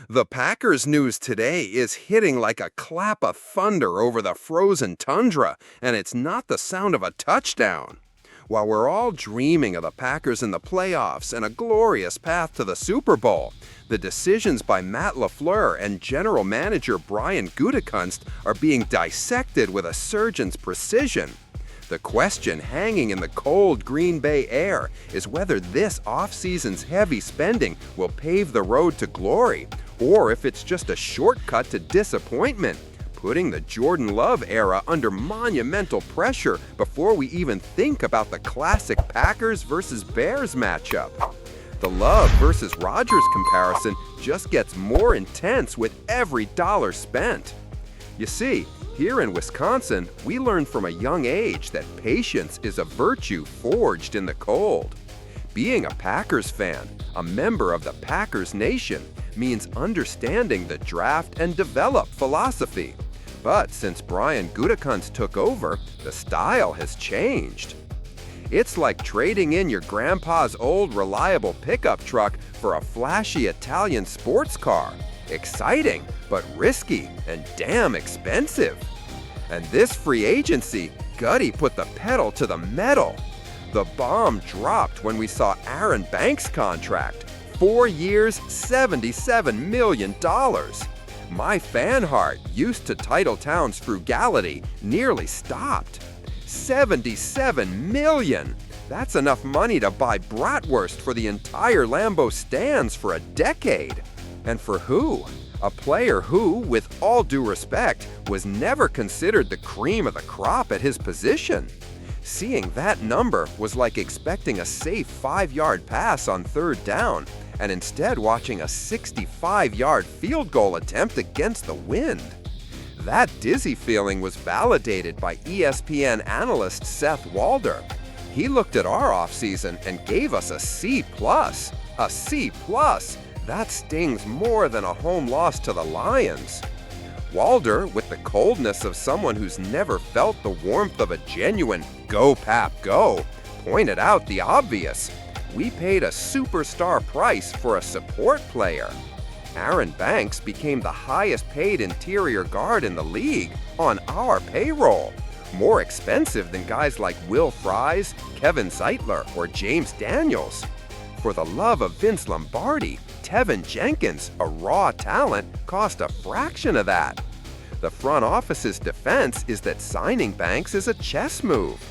The Packers news today is hitting like a clap of thunder over the frozen tundra, and it's not the sound of a touchdown. While we're all dreaming of the Packers in the playoffs and a glorious path to the Super Bowl, the decisions by Matt LaFleur and general manager Brian Gutekunst are being dissected with a surgeon's precision. The question hanging in the cold Green Bay air is whether this offseason's heavy spending will pave the road to glory, or if it's just a shortcut to disappointment, putting the Jordan Love era under monumental pressure before we even think about the classic Packers versus Bears matchup. The Love versus Rodgers comparison just gets more intense with every dollar spent. You see, here in Wisconsin, we learned from a young age that patience is a virtue forged in the cold. Being a Packers fan, a member of the Packers Nation, means understanding the draft and develop philosophy. But since Brian Gutekunst took over, the style has changed. It's like trading in your grandpa's old reliable pickup truck for a flashy Italian sports car. Exciting, but risky and damn expensive. And this free agency, Gutty put the pedal to the metal. The bomb dropped when we saw Aaron Banks' contract, 4 years, $77 million. My fan heart, used to Titletown's frugality, nearly stopped. $77 million! That's enough money to buy bratwurst for the entire Lambeau stands for a decade. And for who? A player who, with all due respect, was never considered the cream of the crop at his position. Seeing that number was like expecting a safe 5-yard pass on third down, and instead watching a 65-yard field goal attempt against the wind. That dizzy feeling was validated by ESPN analyst Seth Walder. He looked at our offseason and gave us a C+. A C+! That stings more than a home loss to the Lions. Walder, with the coldness of someone who's never felt the warmth of a genuine "Go Pap Go," pointed out the obvious. We paid a superstar price for a support player. Aaron Banks became the highest paid interior guard in the league on our payroll, more expensive than guys like Will Fries, Kevin Zeitler, or James Daniels. For the love of Vince Lombardi, Tevin Jenkins, a raw talent, cost a fraction of that. The front office's defense is that signing Banks is a chess move.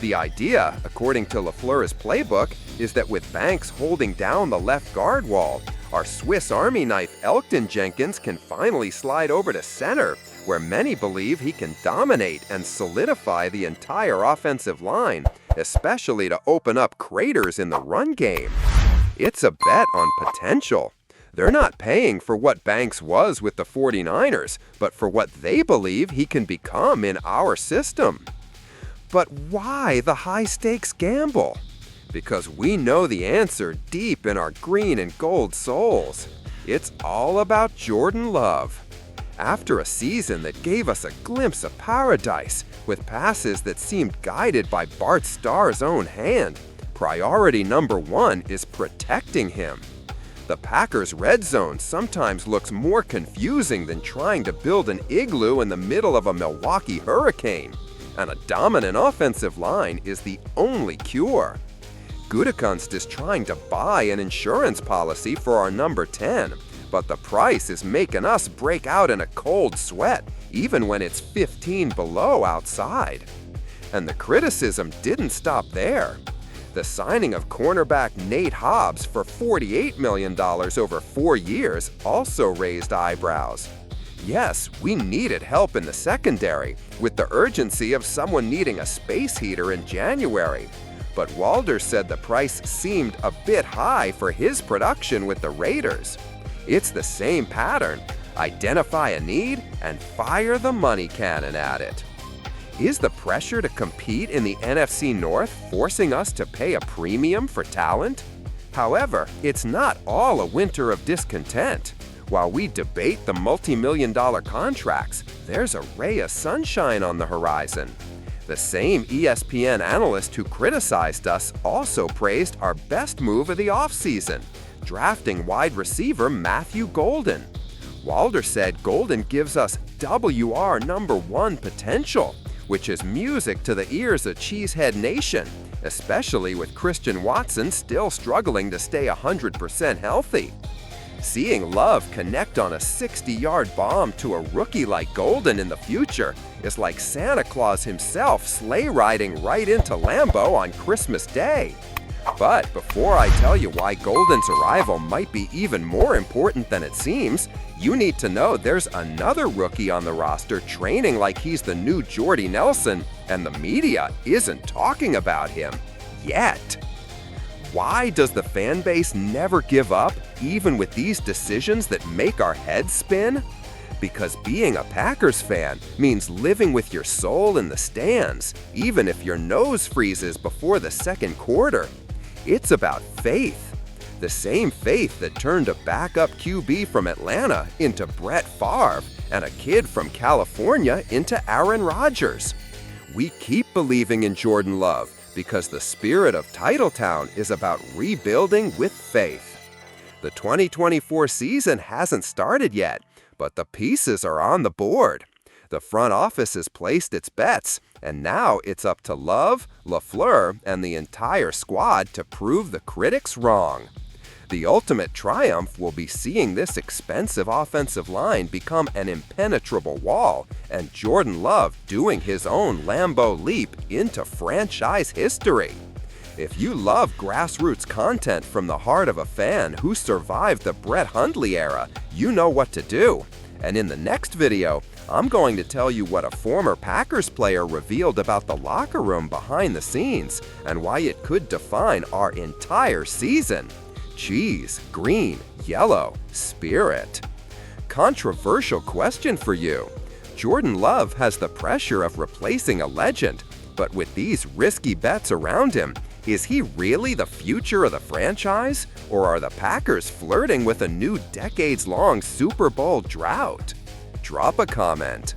The idea, according to LaFleur's playbook, is that with Banks holding down the left guard wall, our Swiss Army knife Elkton Jenkins can finally slide over to center, where many believe he can dominate and solidify the entire offensive line, especially to open up craters in the run game. It's a bet on potential. They're not paying for what Banks was with the 49ers, but for what they believe he can become in our system. But why the high-stakes gamble? Because we know the answer deep in our green and gold souls. It's all about Jordan Love. After a season that gave us a glimpse of paradise, with passes that seemed guided by Bart Starr's own hand, priority number one is protecting him. The Packers' red zone sometimes looks more confusing than trying to build an igloo in the middle of a Milwaukee hurricane, and a dominant offensive line is the only cure. Gutekunst is trying to buy an insurance policy for our number 10, but the price is making us break out in a cold sweat, even when it's 15 below outside. And the criticism didn't stop there. The signing of cornerback Nate Hobbs for $48 million over 4 years also raised eyebrows. Yes, we needed help in the secondary, with the urgency of someone needing a space heater in January. But Walder said the price seemed a bit high for his production with the Raiders. It's the same pattern. Identify a need and fire the money cannon at it. Is the pressure to compete in the NFC North forcing us to pay a premium for talent? However, it's not all a winter of discontent. While we debate the multi-million-dollar contracts, there's a ray of sunshine on the horizon. The same ESPN analyst who criticized us also praised our best move of the offseason, drafting wide receiver Matthew Golden. Walder said Golden gives us WR #1 potential, which is music to the ears of Cheesehead Nation, especially with Christian Watson still struggling to stay 100% healthy. Seeing Love connect on a 60-yard bomb to a rookie like Golden in the future is like Santa Claus himself sleigh riding right into Lambeau on Christmas Day. But before I tell you why Golden's arrival might be even more important than it seems, you need to know there's another rookie on the roster training like he's the new Jordy Nelson, and the media isn't talking about him yet. Why does the fan base never give up, even with these decisions that make our heads spin? Because being a Packers fan means living with your soul in the stands, even if your nose freezes before the second quarter. It's about faith. The same faith that turned a backup QB from Atlanta into Brett Favre and a kid from California into Aaron Rodgers. We keep believing in Jordan Love because the spirit of Titletown is about rebuilding with faith. The 2024 season hasn't started yet, but the pieces are on the board. The front office has placed its bets, and now it's up to Love, LaFleur, and the entire squad to prove the critics wrong. The ultimate triumph will be seeing this expensive offensive line become an impenetrable wall, and Jordan Love doing his own Lambeau leap into franchise history. If you love grassroots content from the heart of a fan who survived the Brett Hundley era, you know what to do. And in the next video, I'm going to tell you what a former Packers player revealed about the locker room behind the scenes and why it could define our entire season. Cheese, green, yellow, spirit. Controversial question for you. Jordan Love has the pressure of replacing a legend, but with these risky bets around him, is he really the future of the franchise, or are the Packers flirting with a new decades-long Super Bowl drought? Drop a comment.